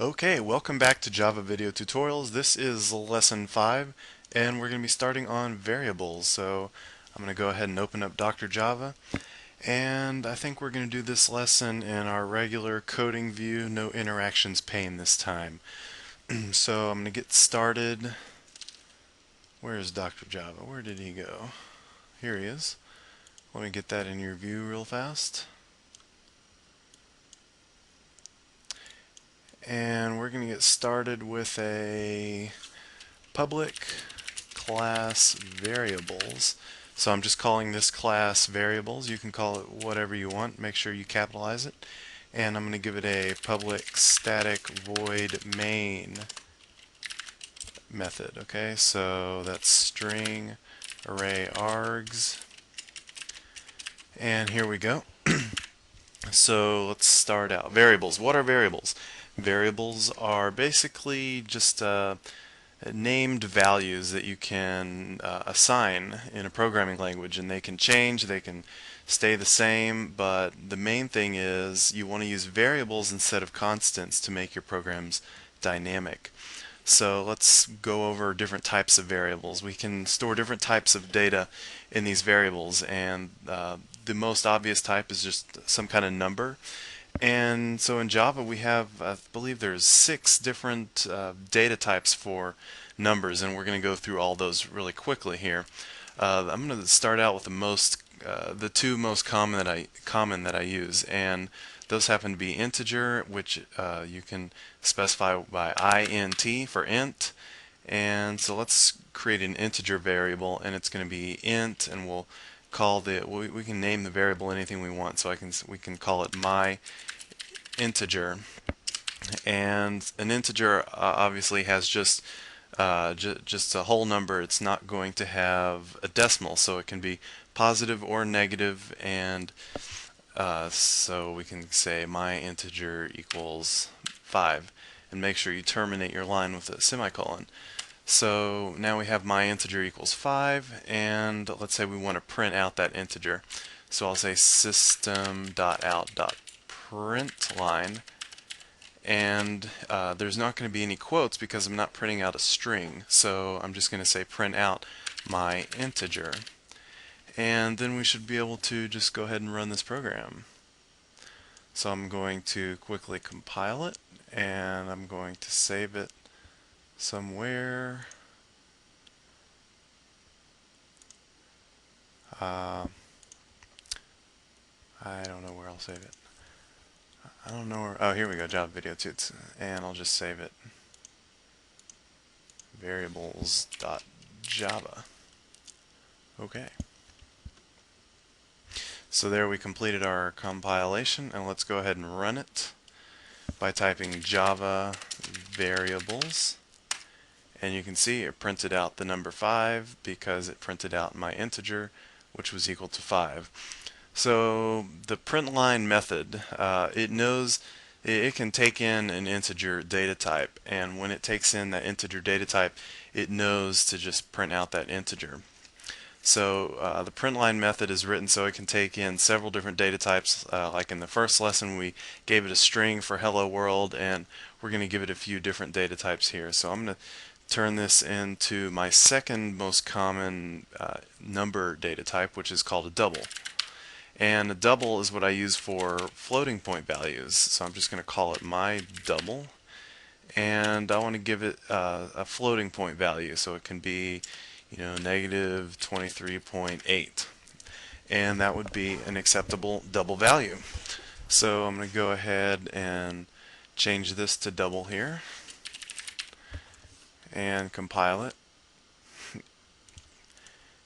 Okay, welcome back to Java Video Tutorials. This is lesson 5 and we're going to be starting on variables. So I'm going to go ahead and open up Dr. Java, and I think we're going to do this lesson in our regular coding view, no interactions pane this time. So I'm going to get started. Where is Dr. Java? Where did he go? Here he is. Let me get that in your view real fast. And we're going to get started with a public class variables. So I'm just calling this class variables. You can call it whatever you want. Make sure you capitalize it. And I'm going to give it a public static void main method. Okay, so that's string array args. And here we go. So let's start out. Variables. What are variables? Variables are basically just named values that you can assign in a programming language, and they can change, they can stay the same, but the main thing is you want to use variables instead of constants to make your programs dynamic. So let's go over different types of variables. We can store different types of data in these variables, and the most obvious type is just some kind of number. And so in Java we have, I believe there's 6 different data types for numbers, and we're going to go through all those really quickly here. I'm going to start out with the two most common that I use, and those happen to be integer, which you can specify by int for int. And so let's create an integer variable, and it's going to be int, and we'll call we can name the variable anything we want. So we can call it my integer, and an integer obviously has just a whole number. It's not going to have a decimal, so it can be positive or negative, and so we can say my integer equals 5, and make sure you terminate your line with a semicolon. So now we have my integer equals 5, and let's say we want to print out that integer. So I'll say system.out.println, and there's not going to be any quotes because I'm not printing out a string, so I'm just going to say print out my integer, and then we should be able to just go ahead and run this program. So I'm going to quickly compile it, and I'm going to save it somewhere. I don't know where I'll save it. I don't know where. Oh, here we go, Java Video Tuts, and I'll just save it. Variables.java. Okay. So there we completed our compilation, and let's go ahead and run it by typing Java variables. And you can see it printed out the number 5 because it printed out my integer, which was equal to 5. So the println method, it knows it can take in an integer data type, and when it takes in that integer data type, it knows to just print out that integer. So the println method is written so it can take in several different data types. Like in the first lesson, we gave it a string for hello world, and we're going to give it a few different data types here. So I'm going to turn this into my second most common number data type, which is called a double. And a double is what I use for floating point values. So I'm just going to call it my double, and I want to give it a floating point value, so it can be, negative 23.8, and that would be an acceptable double value. So I'm going to go ahead and change this to double here and compile it.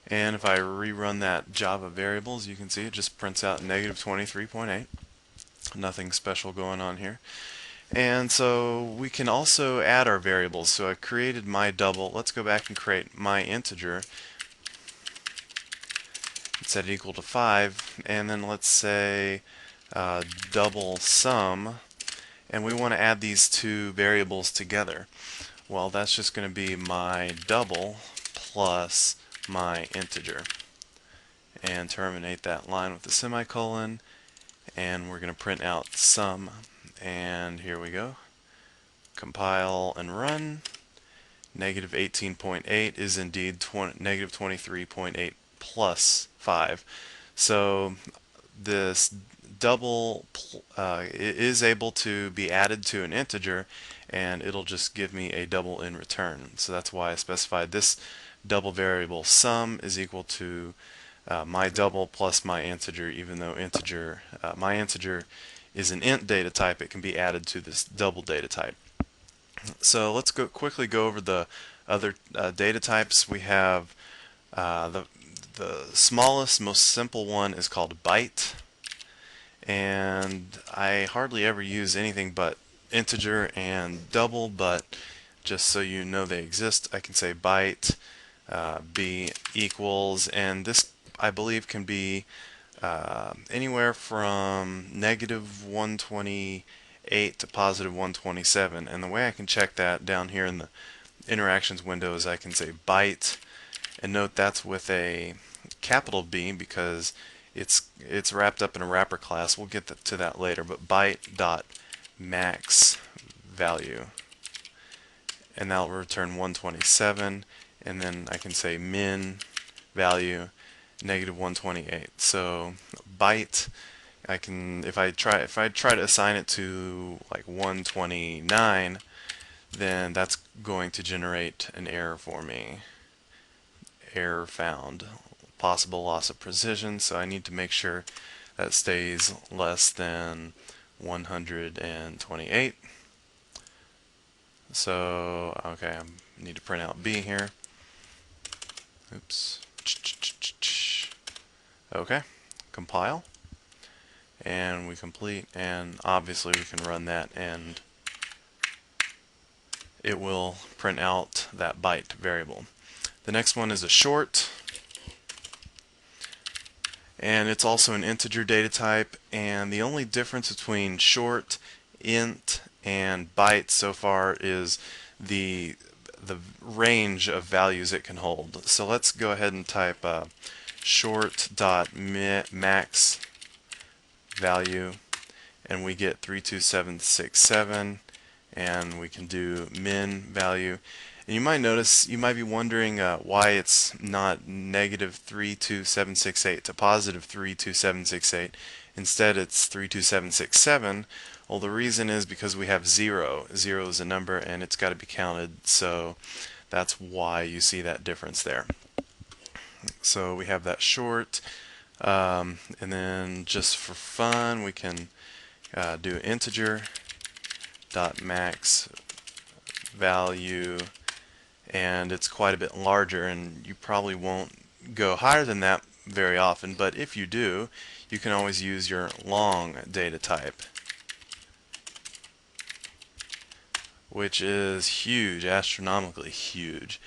And if I rerun that Java variables, you can see it just prints out negative 23.8. Nothing special going on here. And so we can also add our variables. So I created my double. Let's go back and create my integer. Set it equal to 5, and then let's say double sum, and we want to add these two variables together. Well, that's just going to be my double plus my integer, and terminate that line with a semicolon, and we're going to print out sum, and here we go. Compile and run. Negative 18.8 is indeed negative 23.8 plus 5. So this double is able to be added to an integer, and it'll just give me a double in return. So that's why I specified this double variable sum is equal to my double plus my integer, even though my integer is an int data type. It can be added to this double data type. So let's quickly go over the other data types. We have the smallest, most simple one is called byte, and I hardly ever use anything but integer and double, but just so you know they exist, I can say byte b equals, and this I believe can be anywhere from negative 128 to positive 127. And the way I can check that down here in the interactions window is I can say byte, and note that's with a capital B because it's wrapped up in a wrapper class. We'll get to that later, but byte dot max value, and that'll return 127, and then I can say min value negative 128. So byte, I can if I try to assign it to like 129, then that's going to generate an error for me. Error found, possible loss of precision, so I need to make sure that stays less than 128. So okay, I need to print out B here. Oops. Okay, compile, and we complete, and obviously we can run that and it will print out that byte variable. The next one is a short, and it's also an integer data type, and the only difference between short, int, and byte so far is the range of values it can hold. So let's go ahead and type short.max value, and we get 32767, and we can do min value. And you might notice, you might be wondering why it's not negative 32768 to positive 32768. Instead it's 32767. Well, the reason is because we have 0. 0 is a number and it's got to be counted, so that's why you see that difference there. So we have that short, and then just for fun we can do integer dot max value, and it's quite a bit larger, and you probably won't go higher than that very often, but if you do, you can always use your long data type, which is huge, astronomically huge.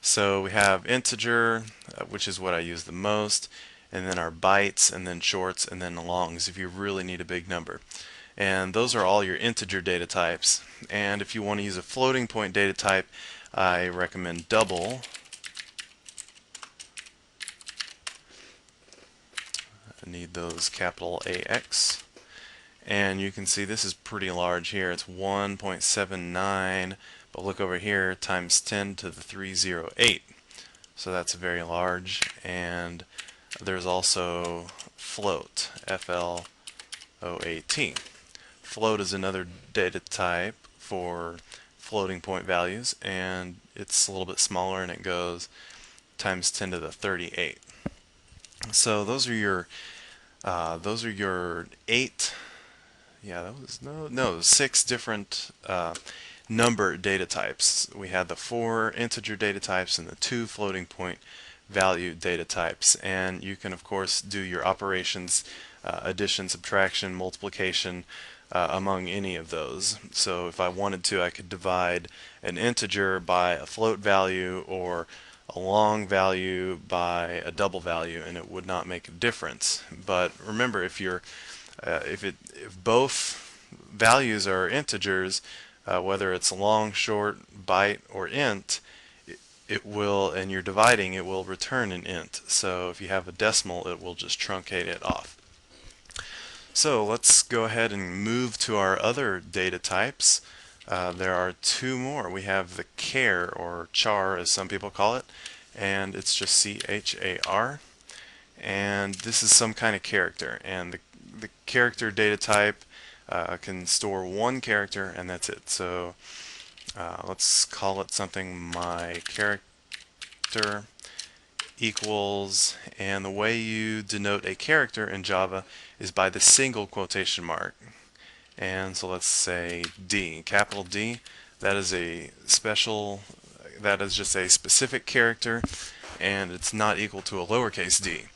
So we have integer, which is what I use the most, and then our bytes, and then shorts, and then longs if you really need a big number. And those are all your integer data types. And if you want to use a floating point data type, I recommend double. I need those capital AX. And you can see this is pretty large here. It's 1.79, but look over here, times 10 to the 308. So that's very large. And there's also float, FLOAT. Float is another data type for floating point values, and it's a little bit smaller, and it goes times 10 to the 38. So those are your 8. Yeah, that was no 6 different number data types. We had the 4 integer data types and the 2 floating point value data types, and you can of course do your operations, addition, subtraction, multiplication among any of those. So if I wanted to, I could divide an integer by a float value or a long value by a double value, and it would not make a difference. But remember, if both values are integers, whether it's long, short, byte, or int, it will, and you're dividing, it will return an int. So if you have a decimal, it will just truncate it off. So let's go ahead and move to our other data types. There are two more. We have the char, or char as some people call it, and it's just C-H-A-R. And this is some kind of character, and the character data type can store one character, and that's it. So let's call it something my character equals, and the way you denote a character in Java is by the single quotation mark. And so let's say D, capital D. That is just a specific character, and it's not equal to a lowercase d.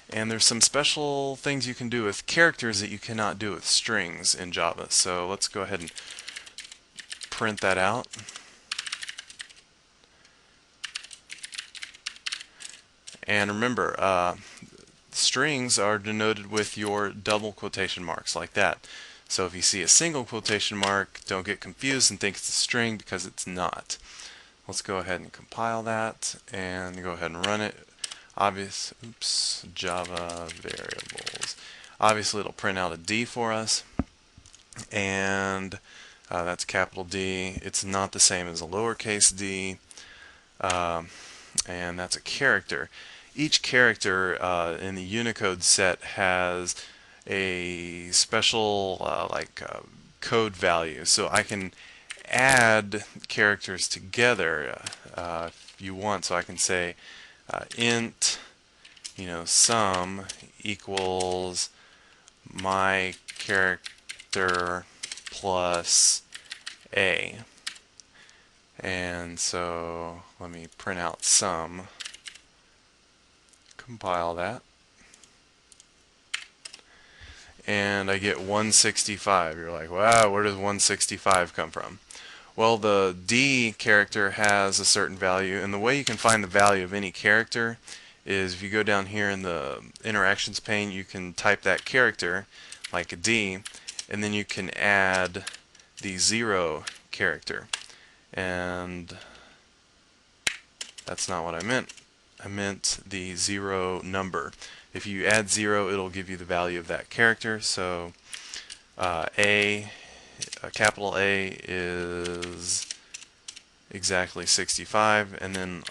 And there's some special things you can do with characters that you cannot do with strings in Java. So let's go ahead and print that out. And remember, strings are denoted with your double quotation marks like that. So if you see a single quotation mark, don't get confused and think it's a string, because it's not. Let's go ahead and compile that and go ahead and run it. Java variables. Obviously it'll print out a D for us, and that's capital D. It's not the same as a lowercase d, and that's a character. Each character in the Unicode set has a special code value, so I can add characters together if you want. So I can say int, sum equals my character plus a. And so let me print out sum, compile that, and I get 165. You're like, wow, where does 165 come from? Well, the D character has a certain value, and the way you can find the value of any character is if you go down here in the interactions pane, you can type that character, like a D, and then you can add the 0 character. And that's not what I meant. I meant the 0 number. If you add 0, it'll give you the value of that character. So capital A is exactly 65, and then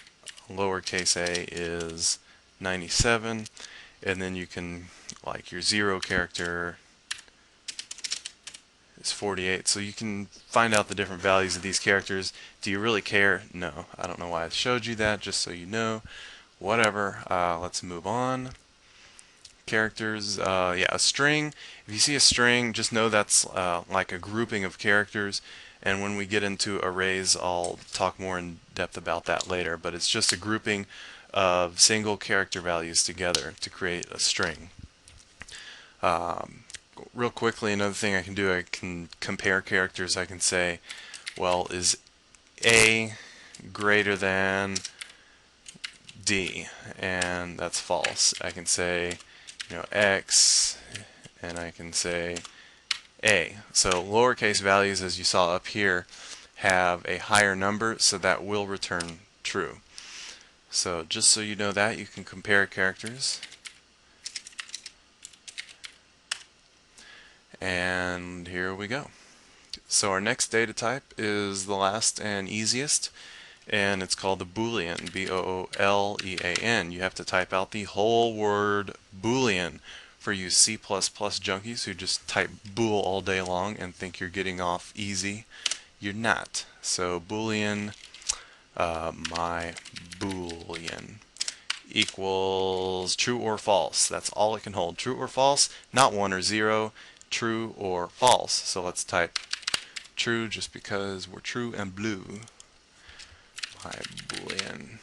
lowercase a is 97, and then you can, like, your 0 character is 48. So you can find out the different values of these characters. Do you really care? No. I don't know why I showed you that, just so you know. Whatever. Let's move on. Characters, yeah, a string. If you see a string, just know that's like a grouping of characters, and when we get into arrays, I'll talk more in depth about that later, but it's just a grouping of single character values together to create a string. Real quickly, another thing I can do, I can compare characters. I can say, well, is A greater than D? And that's false. I can say, X, and I can say A. So lowercase values, as you saw up here, have a higher number, so that will return true. So just so you know that, you can compare characters. And here we go. So our next data type is the last and easiest, and it's called the Boolean, B-O-O-L-E-A-N. You have to type out the whole word Boolean for you C++ junkies who just type bool all day long and think you're getting off easy. You're not. So Boolean, my Boolean equals true or false. That's all it can hold. True or false, not 1 or 0, true or false. So let's type true just because we're true and blue. My Boolean.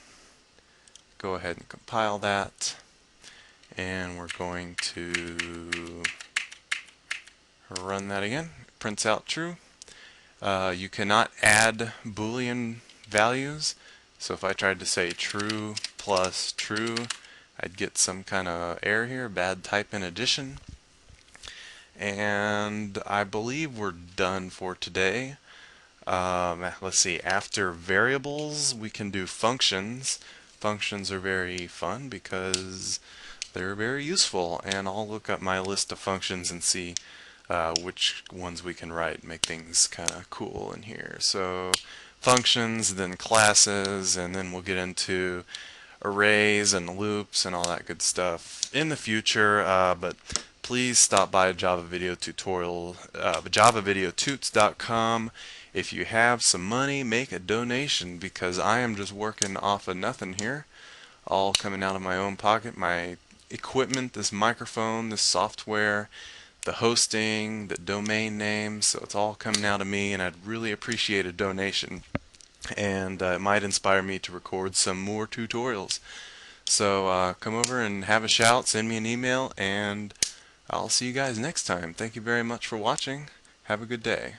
Go ahead and compile that, and we're going to run that again. It prints out true. You cannot add Boolean values, so if I tried to say true plus true, I'd get some kind of error here, bad type in addition. And I believe we're done for today. Let's see, after variables we can do functions. Functions are very fun because they're very useful, and I'll look up my list of functions and see which ones we can write, make things kind of cool in here. So functions, then classes, and then we'll get into arrays and loops and all that good stuff in the future. But please stop by Java Video Tutorial, javavideotutes.com. If you have some money, make a donation, because I am just working off of nothing here, all coming out of my own pocket. My equipment, this microphone, this software, the hosting, the domain names, so it's all coming out of me, and I'd really appreciate a donation. And it might inspire me to record some more tutorials. So come over and have a shout, send me an email, and I'll see you guys next time. Thank you very much for watching. Have a good day.